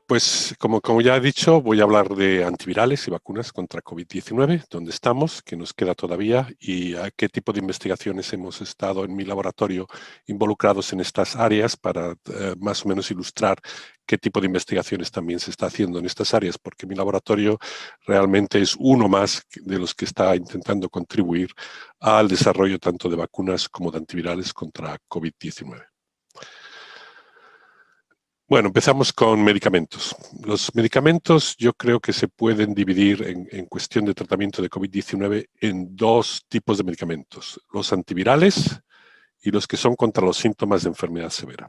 Pues como ya he dicho, voy a hablar de antivirales y vacunas contra COVID-19, dónde estamos, qué nos queda todavía y a qué tipo de investigaciones hemos estado en mi laboratorio involucrados en estas áreas para más o menos ilustrar qué tipo de investigaciones también se está haciendo en estas áreas, porque mi laboratorio realmente es uno más de los que está intentando contribuir al desarrollo tanto de vacunas como de antivirales contra COVID-19. Bueno, empezamos con medicamentos. Los medicamentos yo creo que se pueden dividir en cuestión de tratamiento de COVID-19 en dos tipos de medicamentos, los antivirales y los que son contra los síntomas de enfermedad severa.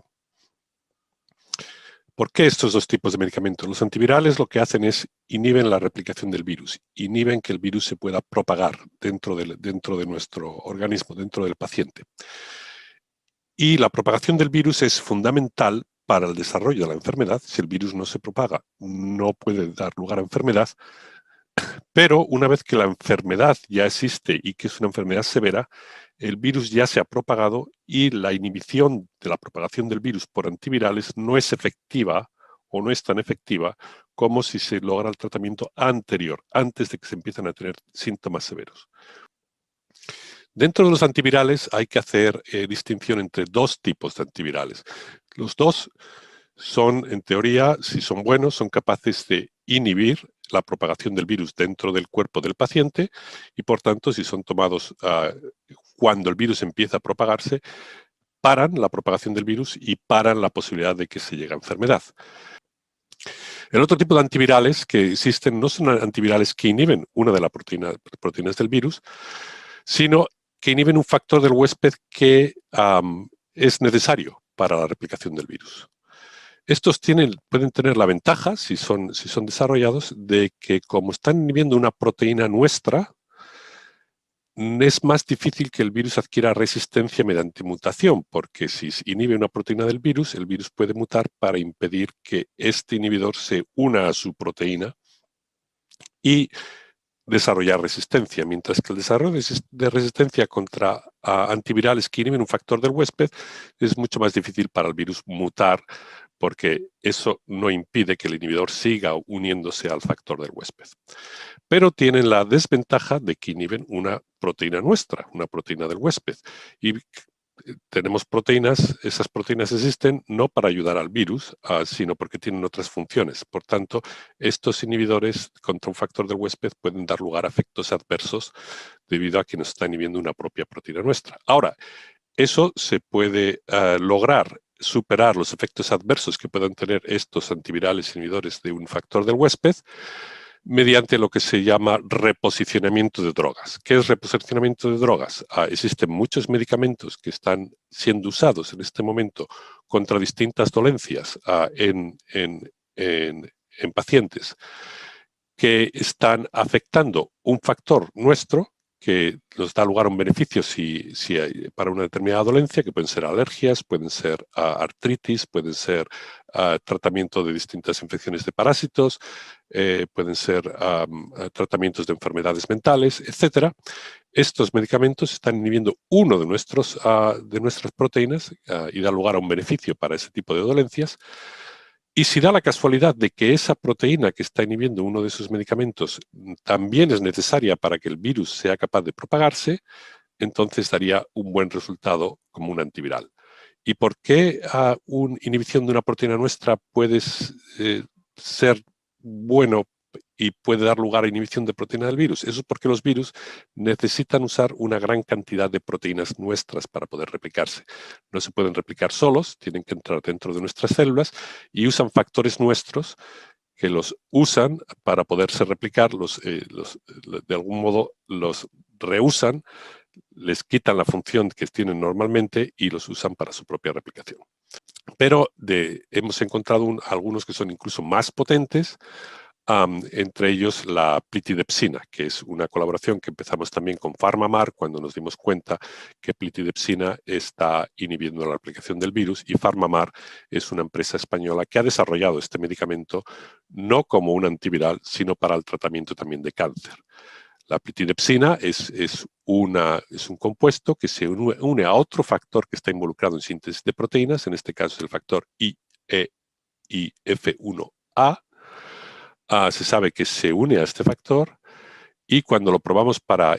¿Por qué estos dos tipos de medicamentos? Los antivirales lo que hacen es inhiben la replicación del virus, inhiben que el virus se pueda propagar dentro de nuestro organismo, dentro del paciente. Y la propagación del virus es fundamental para el desarrollo de la enfermedad. Si el virus no se propaga, no puede dar lugar a enfermedad. Pero una vez que la enfermedad ya existe y que es una enfermedad severa, el virus ya se ha propagado y la inhibición de la propagación del virus por antivirales no es efectiva o no es tan efectiva como si se logra el tratamiento anterior, antes de que se empiecen a tener síntomas severos. Dentro de los antivirales hay que hacer distinción entre dos tipos de antivirales. Los dos son, en teoría, si son buenos, son capaces de inhibir la propagación del virus dentro del cuerpo del paciente y, por tanto, si son tomados cuando el virus empieza a propagarse, paran la propagación del virus y paran la posibilidad de que se llegue a enfermedad. El otro tipo de antivirales que existen no son antivirales que inhiben una de las proteínas del virus, sino que inhiben un factor del huésped que es necesario para la replicación del virus. Estos pueden tener la ventaja, si son desarrollados, de que como están inhibiendo una proteína nuestra, es más difícil que el virus adquiera resistencia mediante mutación, porque si inhibe una proteína del virus, el virus puede mutar para impedir que este inhibidor se una a su proteína y desarrollar resistencia, mientras que el desarrollo de resistencia contra antivirales que inhiben un factor del huésped es mucho más difícil para el virus mutar, porque eso no impide que el inhibidor siga uniéndose al factor del huésped. Pero tienen la desventaja de que inhiben una proteína nuestra, una proteína del huésped. Y tenemos proteínas, esas proteínas existen no para ayudar al virus, sino porque tienen otras funciones. Por tanto, estos inhibidores contra un factor del huésped pueden dar lugar a efectos adversos debido a que nos está inhibiendo una propia proteína nuestra. Ahora, eso se puede lograr superar los efectos adversos que puedan tener estos antivirales inhibidores de un factor del huésped mediante lo que se llama reposicionamiento de drogas. ¿Qué es reposicionamiento de drogas? Existen muchos medicamentos que están siendo usados en este momento contra distintas dolencias en pacientes que están afectando un factor nuestro que nos da lugar a un beneficio para una determinada dolencia, que pueden ser alergias, pueden ser artritis, pueden ser tratamiento de distintas infecciones de parásitos, pueden ser tratamientos de enfermedades mentales, etc. Estos medicamentos están inhibiendo uno de nuestras proteínas y da lugar a un beneficio para ese tipo de dolencias. Y si da la casualidad de que esa proteína que está inhibiendo uno de esos medicamentos también es necesaria para que el virus sea capaz de propagarse, entonces daría un buen resultado como un antiviral. ¿Y por qué una inhibición de una proteína nuestra puede ser bueno y puede dar lugar a inhibición de proteína del virus? Eso es porque los virus necesitan usar una gran cantidad de proteínas nuestras para poder replicarse. No se pueden replicar solos, tienen que entrar dentro de nuestras células y usan factores nuestros que los usan para poderse replicar, de algún modo los reusan, les quitan la función que tienen normalmente y los usan para su propia replicación. Pero hemos encontrado algunos que son incluso más potentes, entre ellos la plitidepsina, que es una colaboración que empezamos también con PharmaMar cuando nos dimos cuenta que plitidepsina está inhibiendo la replicación del virus, y PharmaMar es una empresa española que ha desarrollado este medicamento no como un antiviral, sino para el tratamiento también de cáncer. La plitidepsina es un compuesto que se une a otro factor que está involucrado en síntesis de proteínas, en este caso es el factor IE1, y F1A, se sabe que se une a este factor, y cuando lo probamos para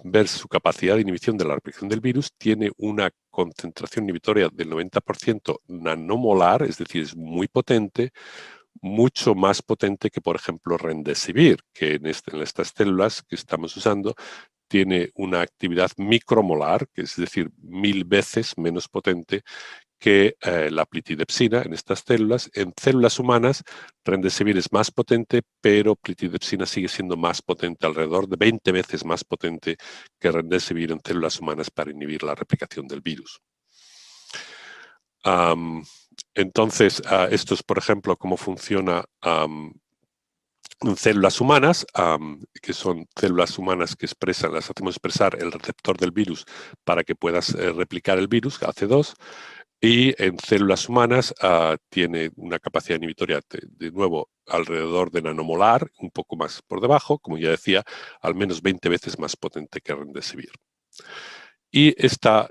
ver su capacidad de inhibición de la replicación del virus, tiene una concentración inhibitoria del 90% nanomolar, es decir, es muy potente, mucho más potente que, por ejemplo, Remdesivir, que en estas células que estamos usando tiene una actividad micromolar, que es decir, 1000 veces menos potente que la plitidepsina en estas células. En células humanas, Remdesivir es más potente, pero plitidepsina sigue siendo más potente, alrededor de 20 veces más potente que Remdesivir en células humanas para inhibir la replicación del virus. Entonces, esto es, por ejemplo, cómo funciona en células humanas, que son células humanas que las hacemos expresar el receptor del virus para que puedas replicar el virus, AC2, y en células humanas tiene una capacidad inhibitoria, de nuevo, alrededor de nanomolar, un poco más por debajo, como ya decía, al menos 20 veces más potente que Remdesivir. Y esta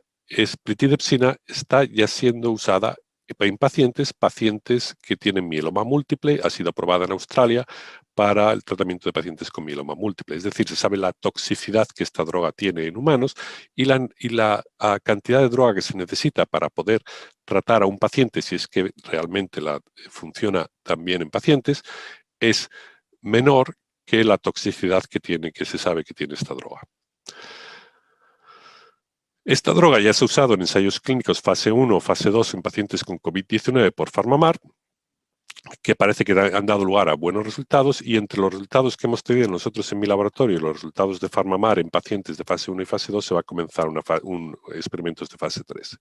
plitidepsina está ya siendo usada en pacientes que tienen mieloma múltiple. Ha sido aprobada en Australia para el tratamiento de pacientes con mieloma múltiple. Es decir, se sabe la toxicidad que esta droga tiene en humanos y la cantidad de droga que se necesita para poder tratar a un paciente, si es que realmente funciona también en pacientes, es menor que la toxicidad que se sabe que tiene esta droga. Esta droga ya se ha usado en ensayos clínicos fase 1 o fase 2 en pacientes con COVID-19 por PharmaMar, que parece que han dado lugar a buenos resultados, y entre los resultados que hemos tenido nosotros en mi laboratorio y los resultados de PharmaMar en pacientes de fase 1 y fase 2 se va a comenzar experimentos de fase 3.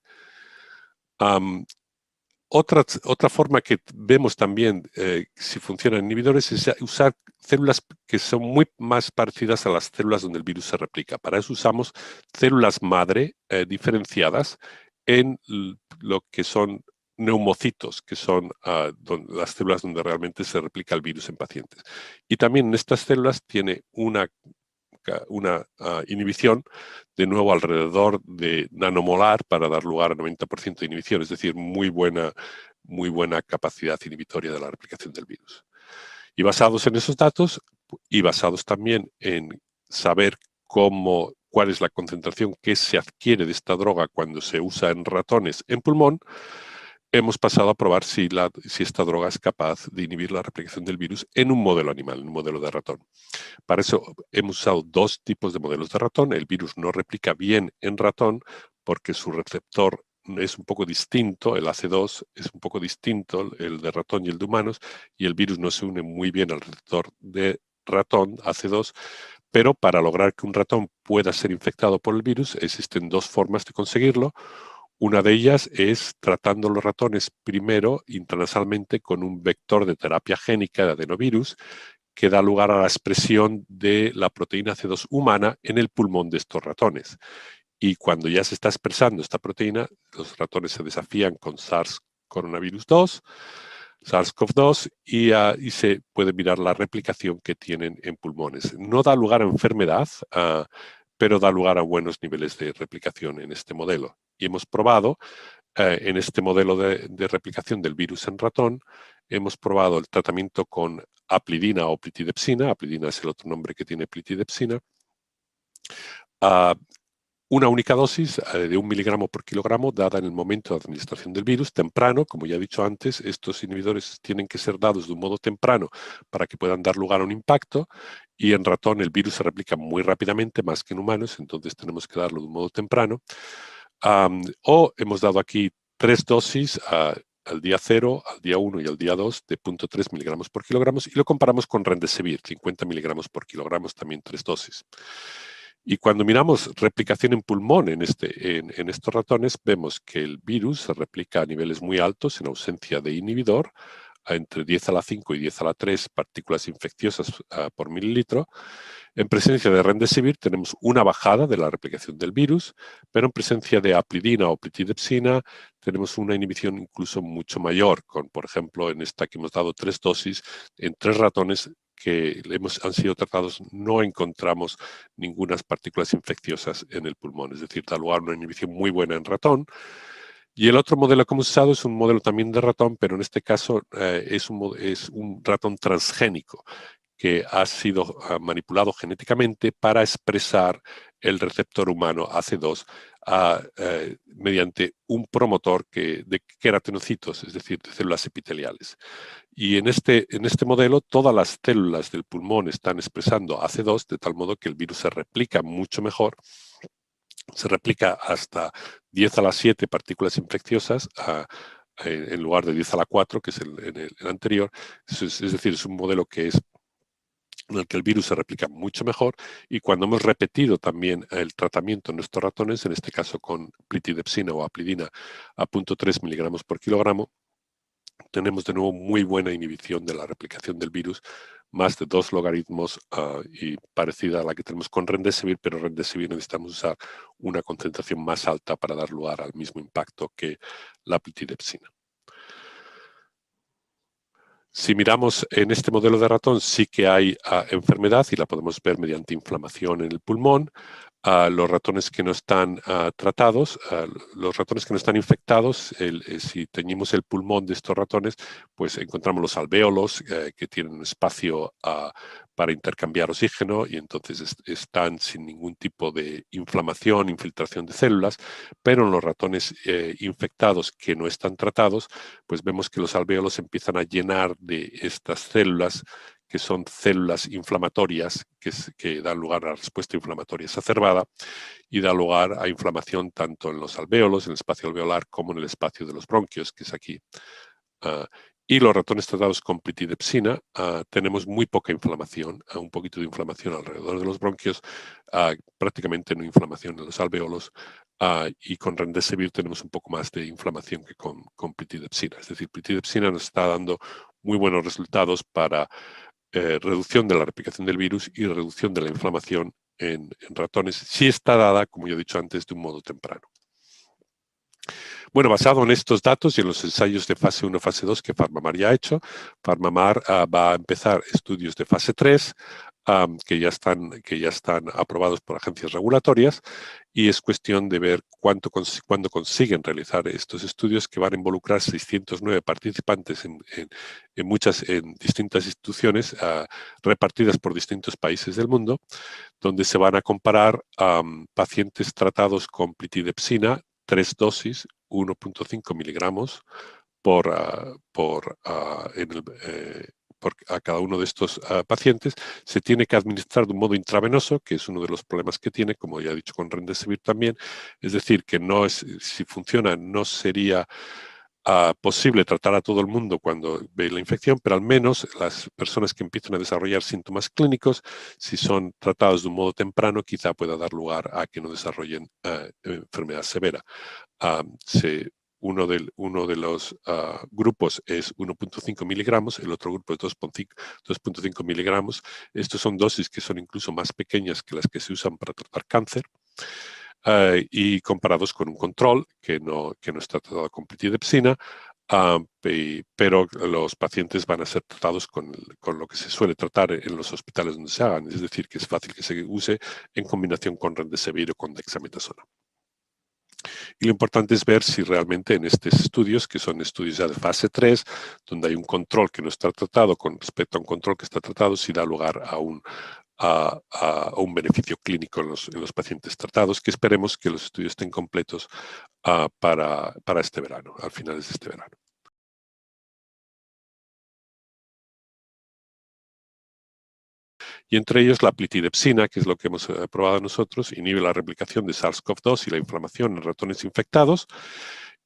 Otra forma que vemos también si funcionan inhibidores es usar células que son muy más parecidas a las células donde el virus se replica. Para eso usamos células madre diferenciadas en lo que son neumocitos, que son las células donde realmente se replica el virus en pacientes. Y también en estas células tiene una inhibición, de nuevo alrededor de nanomolar, para dar lugar a 90% de inhibición, es decir, muy buena capacidad inhibitoria de la replicación del virus. Y basados en esos datos, y basados también en saber cuál es la concentración que se adquiere de esta droga cuando se usa en ratones en pulmón, hemos pasado a probar si esta droga es capaz de inhibir la replicación del virus en un modelo animal, en un modelo de ratón. Para eso hemos usado dos tipos de modelos de ratón. El virus no replica bien en ratón porque su receptor es un poco distinto, el AC2 es un poco distinto, el de ratón y el de humanos, y el virus no se une muy bien al receptor de ratón, AC2, pero para lograr que un ratón pueda ser infectado por el virus existen dos formas de conseguirlo. Una de ellas es tratando los ratones primero intranasalmente con un vector de terapia génica de adenovirus que da lugar a la expresión de la proteína C2 humana en el pulmón de estos ratones. Y cuando ya se está expresando esta proteína, los ratones se desafían con SARS-CoV-2, y se puede mirar la replicación que tienen en pulmones. No da lugar a enfermedad, pero da lugar a buenos niveles de replicación en este modelo. Y hemos probado en este modelo de replicación del virus en ratón, hemos probado el tratamiento con aplidina o plitidepsina. Aplidina es el otro nombre que tiene plitidepsina. Una única dosis de 1 miligramo por kilogramo dada en el momento de administración del virus, temprano. Como ya he dicho antes, estos inhibidores tienen que ser dados de un modo temprano para que puedan dar lugar a un impacto, y en ratón el virus se replica muy rápidamente, más que en humanos, entonces tenemos que darlo de un modo temprano. O hemos dado aquí 3 dosis al día 0, al día 1 y al día 2 de 0.3 miligramos por kilogramo, y lo comparamos con Remdesivir, 50 miligramos por kilogramo, también 3 dosis. Y cuando miramos replicación en pulmón en estos ratones, vemos que el virus se replica a niveles muy altos en ausencia de inhibidor, entre 10 a la 5 y 10 a la 3 partículas infecciosas por mililitro. En presencia de Remdesivir tenemos una bajada de la replicación del virus, pero en presencia de aplidina o plitidepsina tenemos una inhibición incluso mucho mayor, por ejemplo, en esta que hemos dado 3 dosis, en 3 ratones que han sido tratados no encontramos ninguna partículas infecciosas en el pulmón, es decir, da lugar a una inhibición muy buena en ratón. Y el otro modelo que hemos usado es un modelo también de ratón, pero en este caso es un ratón transgénico que ha sido manipulado genéticamente para expresar el receptor humano AC2 mediante un promotor de queratinocitos, es decir, de células epiteliales. Y en este modelo todas las células del pulmón están expresando AC2 de tal modo que el virus se replica mucho mejor, se replica hasta 10 a la 7 partículas infecciosas en lugar de 10 a la 4, que es el anterior. Es decir, es un modelo en el que el virus se replica mucho mejor, y cuando hemos repetido también el tratamiento en nuestros ratones, en este caso con plitidepsina o aplidina a 0.3 miligramos por kilogramo, tenemos de nuevo muy buena inhibición de la replicación del virus, más de 2 logaritmos y parecida a la que tenemos con Remdesivir, pero Remdesivir necesitamos usar una concentración más alta para dar lugar al mismo impacto que la plitidepsina. Si miramos en este modelo de ratón, sí que hay enfermedad y la podemos ver mediante inflamación en el pulmón. Los ratones que no están tratados, los ratones que no están infectados, si teñimos el pulmón de estos ratones, pues encontramos los alvéolos que tienen un espacio para intercambiar oxígeno y entonces están sin ningún tipo de inflamación, infiltración de células, pero en los ratones infectados que no están tratados, pues vemos que los alvéolos empiezan a llenar de estas células que son células inflamatorias que dan lugar a la respuesta inflamatoria exacerbada y da lugar a inflamación tanto en los alvéolos, en el espacio alveolar, como en el espacio de los bronquios, que es aquí. Y los ratones tratados con plitidepsina tenemos muy poca inflamación, un poquito de inflamación alrededor de los bronquios, prácticamente no inflamación en los alvéolos, y con Remdesivir tenemos un poco más de inflamación que con plitidepsina. Es decir, plitidepsina nos está dando muy buenos resultados para reducción de la replicación del virus y reducción de la inflamación en ratones, si está dada, como yo he dicho antes, de un modo temprano. Bueno, basado en estos datos y en los ensayos de fase 1, fase 2 que PharmaMar ya ha hecho, PharmaMar va a empezar estudios de fase 3 que ya están aprobados por agencias regulatorias, y es cuestión de ver cuándo consiguen realizar estos estudios, que van a involucrar 609 participantes en distintas instituciones repartidas por distintos países del mundo, donde se van a comparar pacientes tratados con plitidepsina, 3 dosis, 1.5 miligramos a cada uno de estos pacientes. Se tiene que administrar de un modo intravenoso, que es uno de los problemas que tiene, como ya he dicho con Remdesivir también, es decir, que si funciona no sería posible tratar a todo el mundo cuando ve la infección, pero al menos las personas que empiezan a desarrollar síntomas clínicos, si son tratados de un modo temprano, quizá pueda dar lugar a que no desarrollen enfermedad severa. Uno de los grupos es 1.5 miligramos, el otro grupo es 2.5 miligramos. Estos son dosis que son incluso más pequeñas que las que se usan para tratar cáncer. Y comparados con un control que no está tratado con plitidepsina, pero los pacientes van a ser tratados con lo que se suele tratar en los hospitales donde se hagan, es decir, que es fácil que se use en combinación con Remdesivir o con dexametasona. Y lo importante es ver si realmente en estos estudios, que son estudios ya de fase 3, donde hay un control que no está tratado con respecto a un control que está tratado, si da lugar a un beneficio clínico en los pacientes tratados, que esperemos que los estudios estén completos para este verano, al finales de este verano. Y entre ellos la plitidepsina, que es lo que hemos probado nosotros, inhibe la replicación de SARS-CoV-2 y la inflamación en ratones infectados.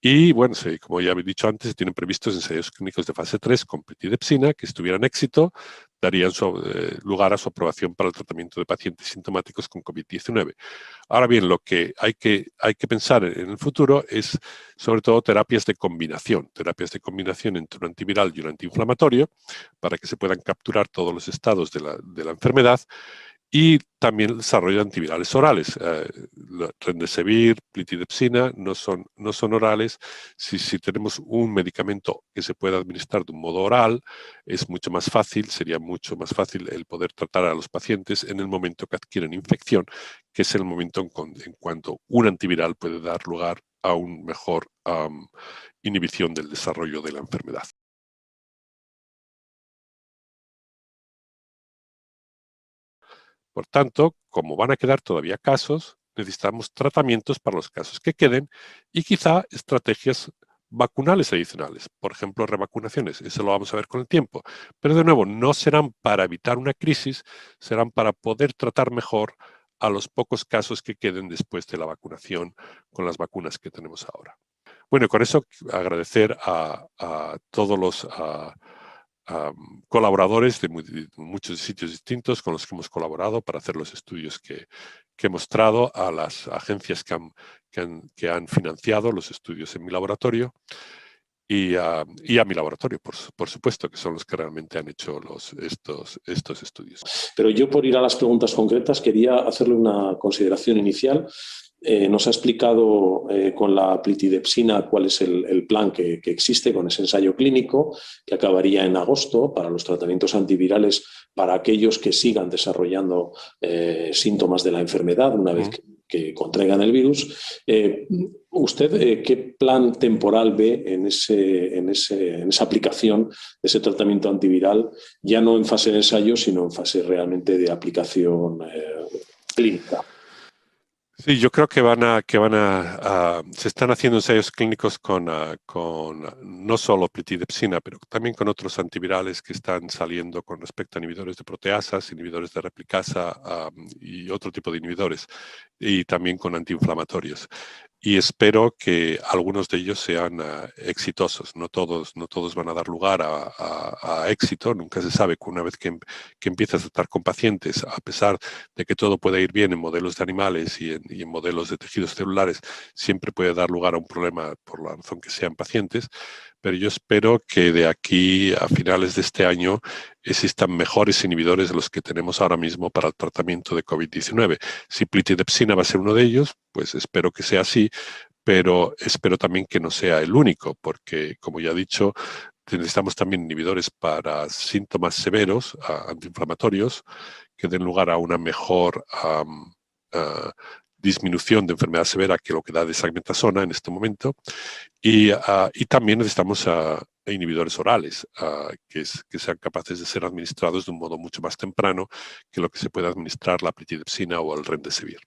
Y bueno, como ya había dicho antes, se tienen previstos ensayos clínicos de fase 3 con plitidepsina que, si tuvieran éxito, darían lugar a su aprobación para el tratamiento de pacientes sintomáticos con COVID-19. Ahora bien, lo que hay que pensar en el futuro es sobre todo terapias de combinación entre un antiviral y un antiinflamatorio, para que se puedan capturar todos los estados de la enfermedad Y también el desarrollo de antivirales orales. Remdesivir, plitidepsina no son orales. Si tenemos un medicamento que se pueda administrar de un modo oral, es mucho más fácil, sería mucho más fácil el poder tratar a los pacientes en el momento que adquieren infección, que es el momento en cuando un antiviral puede dar lugar a una mejor inhibición del desarrollo de la enfermedad. Por tanto, como van a quedar todavía casos, necesitamos tratamientos para los casos que queden y quizá estrategias vacunales adicionales, por ejemplo, revacunaciones. Eso lo vamos a ver con el tiempo. Pero de nuevo, no serán para evitar una crisis, serán para poder tratar mejor a los pocos casos que queden después de la vacunación con las vacunas que tenemos ahora. Bueno, con eso agradecer a todos los colaboradores de muchos sitios distintos con los que hemos colaborado para hacer los estudios que he mostrado, a las agencias que han financiado los estudios en mi laboratorio y a mi laboratorio, por supuesto, que son los que realmente han hecho estos estudios. Pero yo, por ir a las preguntas concretas, quería hacerle una consideración inicial. Nos ha explicado con la plitidepsina cuál es el plan que existe con ese ensayo clínico que acabaría en agosto para los tratamientos antivirales para aquellos que sigan desarrollando síntomas de la enfermedad una vez que contraigan el virus. ¿Usted qué plan temporal ve en esa aplicación de ese tratamiento antiviral, ya no en fase de ensayo, sino en fase realmente de aplicación clínica? Sí, yo creo que se están haciendo ensayos clínicos con no solo plitidepsina, pero también con otros antivirales que están saliendo con respecto a inhibidores de proteasas, inhibidores de replicasa y otro tipo de inhibidores, y también con antiinflamatorios. Y espero que algunos de ellos sean exitosos. No todos van a dar lugar a éxito. Nunca se sabe que una vez que empiezas a tratar con pacientes, a pesar de que todo pueda ir bien en modelos de animales y en modelos de tejidos celulares, siempre puede dar lugar a un problema por la razón que sean pacientes. Pero yo espero que de aquí a finales de este año existan mejores inhibidores de los que tenemos ahora mismo para el tratamiento de COVID-19. Si plitidepsina va a ser uno de ellos, pues espero que sea así, pero espero también que no sea el único, porque, como ya he dicho, necesitamos también inhibidores para síntomas severos, antiinflamatorios, que den lugar a una mejor disminución de enfermedad severa que lo que da desametasona en este momento. Y también necesitamos inhibidores orales que sean capaces de ser administrados de un modo mucho más temprano que lo que se puede administrar la plitidepsina o el remdesivir.